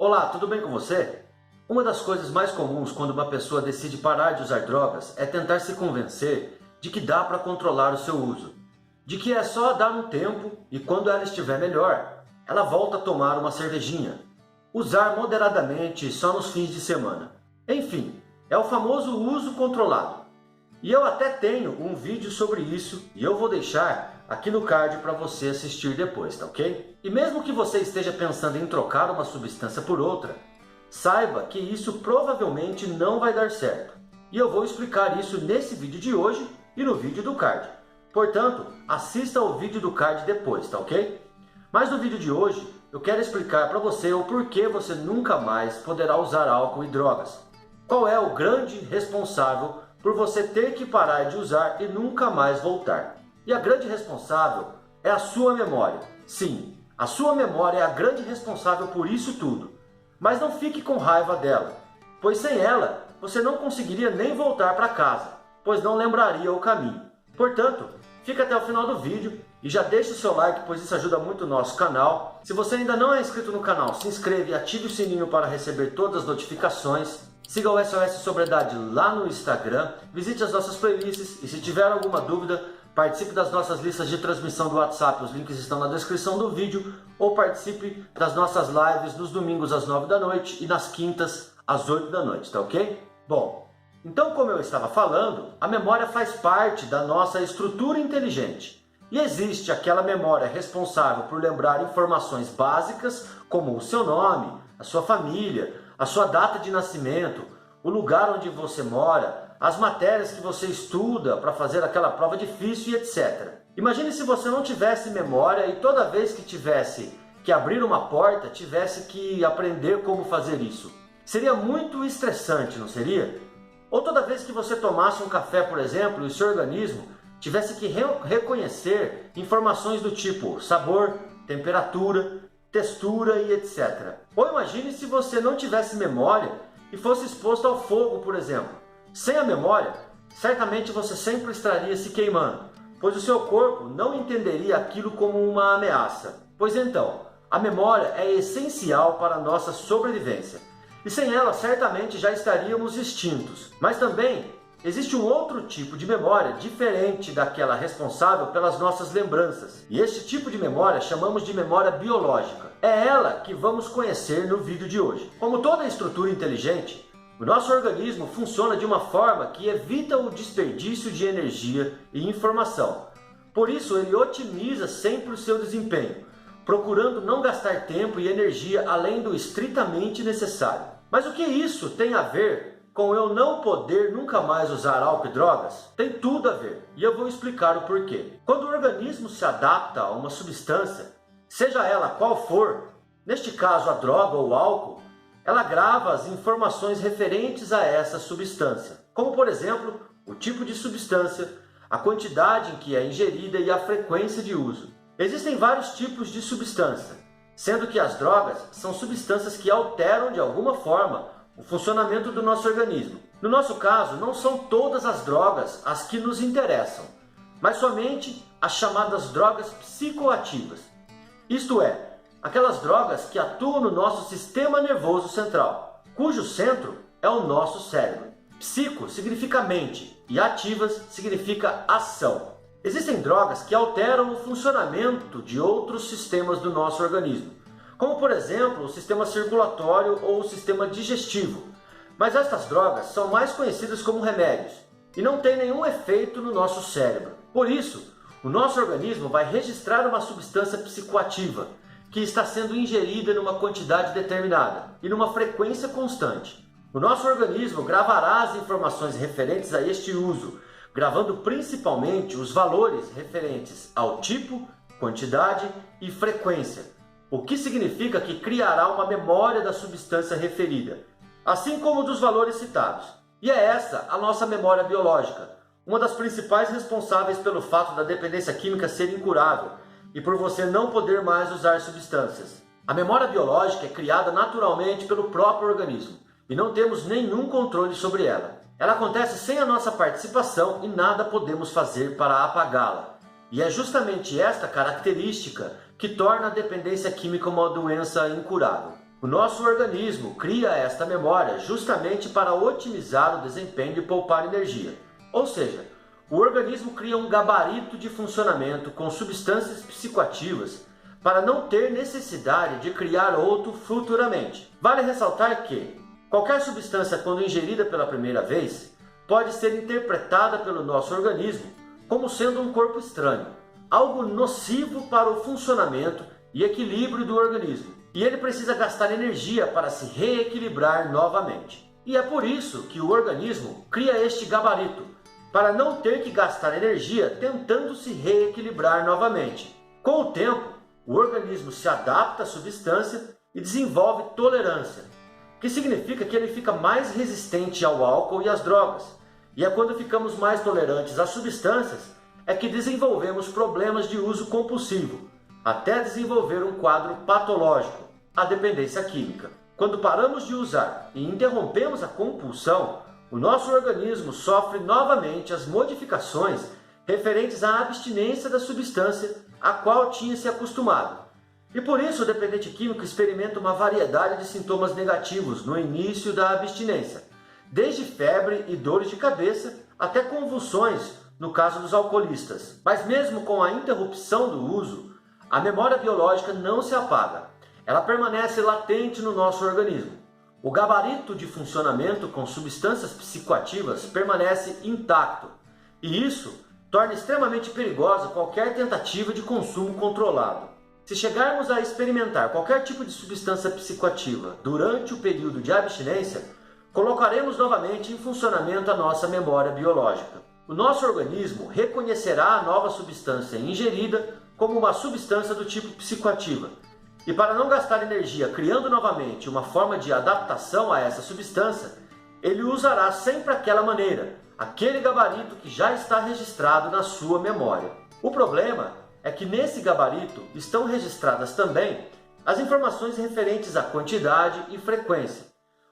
Olá, tudo bem com você? Uma das coisas mais comuns quando uma pessoa decide parar de usar drogas é tentar se convencer de que dá para controlar o seu uso, de que é só dar um tempo e quando ela estiver melhor, ela volta a tomar uma cervejinha, usar moderadamente só nos fins de semana. Enfim, é o famoso uso controlado. E eu até tenho um vídeo sobre isso e eu vou deixar aqui no card para você assistir depois, tá ok? E mesmo que você esteja pensando em trocar uma substância por outra, saiba que isso provavelmente não vai dar certo. E eu vou explicar isso nesse vídeo de hoje e no vídeo do card. Portanto, assista ao vídeo do card depois, tá ok? Mas no vídeo de hoje, eu quero explicar para você o porquê você nunca mais poderá usar álcool e drogas. Qual é o grande responsável por você ter que parar de usar e nunca mais voltar. E a grande responsável é a sua memória. Sim, a sua memória é a grande responsável por isso tudo. Mas não fique com raiva dela, pois sem ela você não conseguiria nem voltar para casa, pois não lembraria o caminho. Portanto, fica até o final do vídeo e já deixe o seu like, pois isso ajuda muito o nosso canal. Se você ainda não é inscrito no canal, se inscreva e ative o sininho para receber todas as notificações. Siga o SOS Sobriedade lá no Instagram, visite as nossas playlists e se tiver alguma dúvida, participe das nossas listas de transmissão do WhatsApp, os links estão na descrição do vídeo, ou participe das nossas lives nos domingos às 9 da noite e nas quintas às 8 da noite, tá ok? Bom, então como eu estava falando, a memória faz parte da nossa estrutura inteligente. E existe aquela memória responsável por lembrar informações básicas como o seu nome, a sua família, a sua data de nascimento, o lugar onde você mora, as matérias que você estuda para fazer aquela prova difícil e etc. Imagine se você não tivesse memória e toda vez que tivesse que abrir uma porta, tivesse que aprender como fazer isso. Seria muito estressante, não seria? Ou toda vez que você tomasse um café, por exemplo, e o seu organismo tivesse que reconhecer informações do tipo sabor, temperatura, textura e etc. Ou imagine se você não tivesse memória e fosse exposto ao fogo, por exemplo. Sem a memória, certamente você sempre estaria se queimando, pois o seu corpo não entenderia aquilo como uma ameaça. Pois então, a memória é essencial para a nossa sobrevivência. E sem ela, certamente já estaríamos extintos. Mas também existe um outro tipo de memória diferente daquela responsável pelas nossas lembranças. E este tipo de memória chamamos de memória biológica. É ela que vamos conhecer no vídeo de hoje. Como toda estrutura inteligente, o nosso organismo funciona de uma forma que evita o desperdício de energia e informação. Por isso, ele otimiza sempre o seu desempenho, procurando não gastar tempo e energia além do estritamente necessário. Mas o que isso tem a ver com eu não poder nunca mais usar álcool e drogas? Tem tudo a ver, e eu vou explicar o porquê. Quando o organismo se adapta a uma substância, seja ela qual for, neste caso a droga ou o álcool, ela grava as informações referentes a essa substância, como por exemplo, o tipo de substância, a quantidade em que é ingerida e a frequência de uso. Existem vários tipos de substância, sendo que as drogas são substâncias que alteram de alguma forma o funcionamento do nosso organismo. No nosso caso, não são todas as drogas as que nos interessam, mas somente as chamadas drogas psicoativas. Isto é, aquelas drogas que atuam no nosso sistema nervoso central, cujo centro é o nosso cérebro. Psico significa mente e ativas significa ação. Existem drogas que alteram o funcionamento de outros sistemas do nosso organismo, como por exemplo o sistema circulatório ou o sistema digestivo. Mas estas drogas são mais conhecidas como remédios e não têm nenhum efeito no nosso cérebro. Por isso, o nosso organismo vai registrar uma substância psicoativa que está sendo ingerida numa quantidade determinada e numa frequência constante. O nosso organismo gravará as informações referentes a este uso, gravando principalmente os valores referentes ao tipo, quantidade e frequência, o que significa que criará uma memória da substância referida, assim como dos valores citados. E é essa a nossa memória biológica, uma das principais responsáveis pelo fato da dependência química ser incurável e por você não poder mais usar substâncias. A memória biológica é criada naturalmente pelo próprio organismo e não temos nenhum controle sobre ela. Ela acontece sem a nossa participação e nada podemos fazer para apagá-la. E é justamente esta característica que torna a dependência química uma doença incurável. O nosso organismo cria esta memória justamente para otimizar o desempenho e poupar energia. Ou seja, o organismo cria um gabarito de funcionamento com substâncias psicoativas para não ter necessidade de criar outro futuramente. Vale ressaltar que qualquer substância, quando ingerida pela primeira vez, pode ser interpretada pelo nosso organismo como sendo um corpo estranho, algo nocivo para o funcionamento e equilíbrio do organismo. E ele precisa gastar energia para se reequilibrar novamente. E é por isso que o organismo cria este gabarito, para não ter que gastar energia tentando se reequilibrar novamente. Com o tempo, o organismo se adapta à substância e desenvolve tolerância, que significa que ele fica mais resistente ao álcool e às drogas. E é quando ficamos mais tolerantes às substâncias é que desenvolvemos problemas de uso compulsivo, até desenvolver um quadro patológico, a dependência química. Quando paramos de usar e interrompemos a compulsão, o nosso organismo sofre novamente as modificações referentes à abstinência da substância a qual tinha se acostumado. E por isso o dependente químico experimenta uma variedade de sintomas negativos no início da abstinência, desde febre e dores de cabeça até convulsões no caso dos alcoolistas. Mas mesmo com a interrupção do uso, a memória biológica não se apaga. Ela permanece latente no nosso organismo. O gabarito de funcionamento com substâncias psicoativas permanece intacto, e isso torna extremamente perigosa qualquer tentativa de consumo controlado. Se chegarmos a experimentar qualquer tipo de substância psicoativa durante o período de abstinência, colocaremos novamente em funcionamento a nossa memória biológica. O nosso organismo reconhecerá a nova substância ingerida como uma substância do tipo psicoativa. E para não gastar energia criando novamente uma forma de adaptação a essa substância, ele usará sempre aquela maneira, aquele gabarito que já está registrado na sua memória. O problema é que nesse gabarito estão registradas também as informações referentes à quantidade e frequência,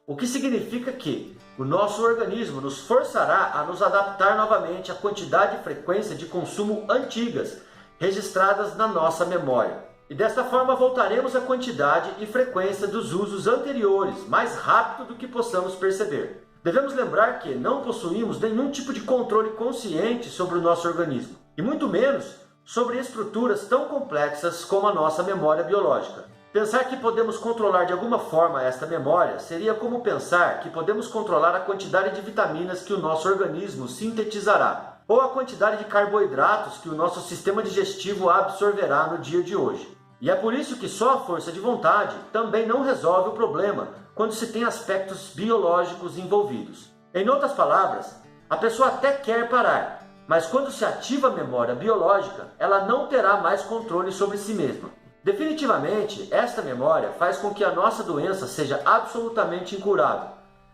o que significa que o nosso organismo nos forçará a nos adaptar novamente à quantidade e frequência de consumo antigas, registradas na nossa memória. E desta forma voltaremos à quantidade e frequência dos usos anteriores, mais rápido do que possamos perceber. Devemos lembrar que não possuímos nenhum tipo de controle consciente sobre o nosso organismo, e muito menos sobre estruturas tão complexas como a nossa memória biológica. Pensar que podemos controlar de alguma forma esta memória seria como pensar que podemos controlar a quantidade de vitaminas que o nosso organismo sintetizará, ou a quantidade de carboidratos que o nosso sistema digestivo absorverá no dia de hoje. E é por isso que só a força de vontade também não resolve o problema quando se tem aspectos biológicos envolvidos. Em outras palavras, a pessoa até quer parar, mas quando se ativa a memória biológica, ela não terá mais controle sobre si mesma. Definitivamente, esta memória faz com que a nossa doença seja absolutamente incurável,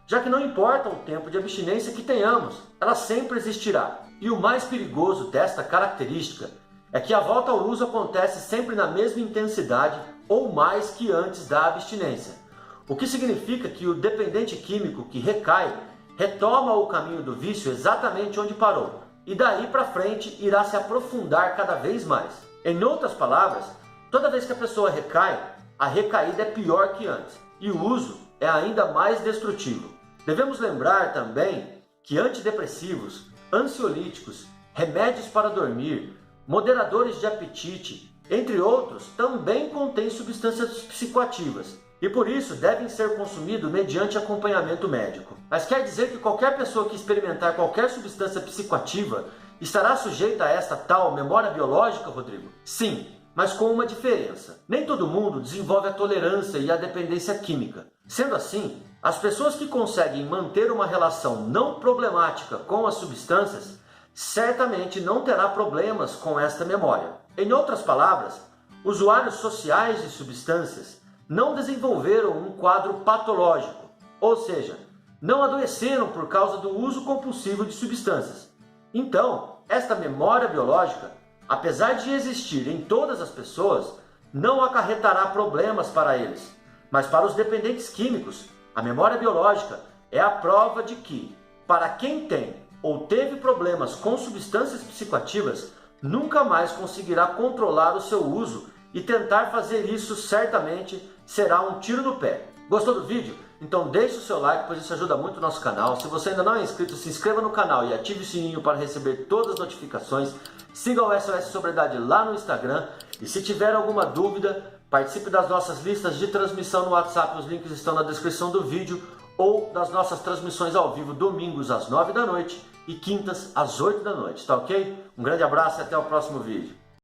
já que não importa o tempo de abstinência que tenhamos, ela sempre existirá. E o mais perigoso desta característica é que a volta ao uso acontece sempre na mesma intensidade ou mais que antes da abstinência, o que significa que o dependente químico que recai retoma o caminho do vício exatamente onde parou, e daí para frente irá se aprofundar cada vez mais. Em outras palavras, toda vez que a pessoa recai, a recaída é pior que antes, e o uso é ainda mais destrutivo. Devemos lembrar também que antidepressivos, ansiolíticos, remédios para dormir, moderadores de apetite, entre outros, também contêm substâncias psicoativas e por isso devem ser consumidos mediante acompanhamento médico. Mas quer dizer que qualquer pessoa que experimentar qualquer substância psicoativa estará sujeita a esta tal memória biológica, Rodrigo? Sim, mas com uma diferença. Nem todo mundo desenvolve a tolerância e a dependência química. Sendo assim, as pessoas que conseguem manter uma relação não problemática com as substâncias certamente não terá problemas com esta memória. Em outras palavras, usuários sociais de substâncias não desenvolveram um quadro patológico, ou seja, não adoeceram por causa do uso compulsivo de substâncias. Então, esta memória biológica, apesar de existir em todas as pessoas, não acarretará problemas para eles. Mas para os dependentes químicos, a memória biológica é a prova de que, para quem tem ou teve problemas com substâncias psicoativas, nunca mais conseguirá controlar o seu uso e tentar fazer isso certamente será um tiro no pé. Gostou do vídeo? Então deixe o seu like, pois isso ajuda muito o nosso canal. Se você ainda não é inscrito, se inscreva no canal e ative o sininho para receber todas as notificações. Siga o SOS Sobriedade lá no Instagram. E se tiver alguma dúvida, participe das nossas listas de transmissão no WhatsApp. Os links estão na descrição do vídeo. Ou das nossas transmissões ao vivo, domingos às 9 da noite e quintas às 8 da noite. Tá ok? Um grande abraço e até o próximo vídeo.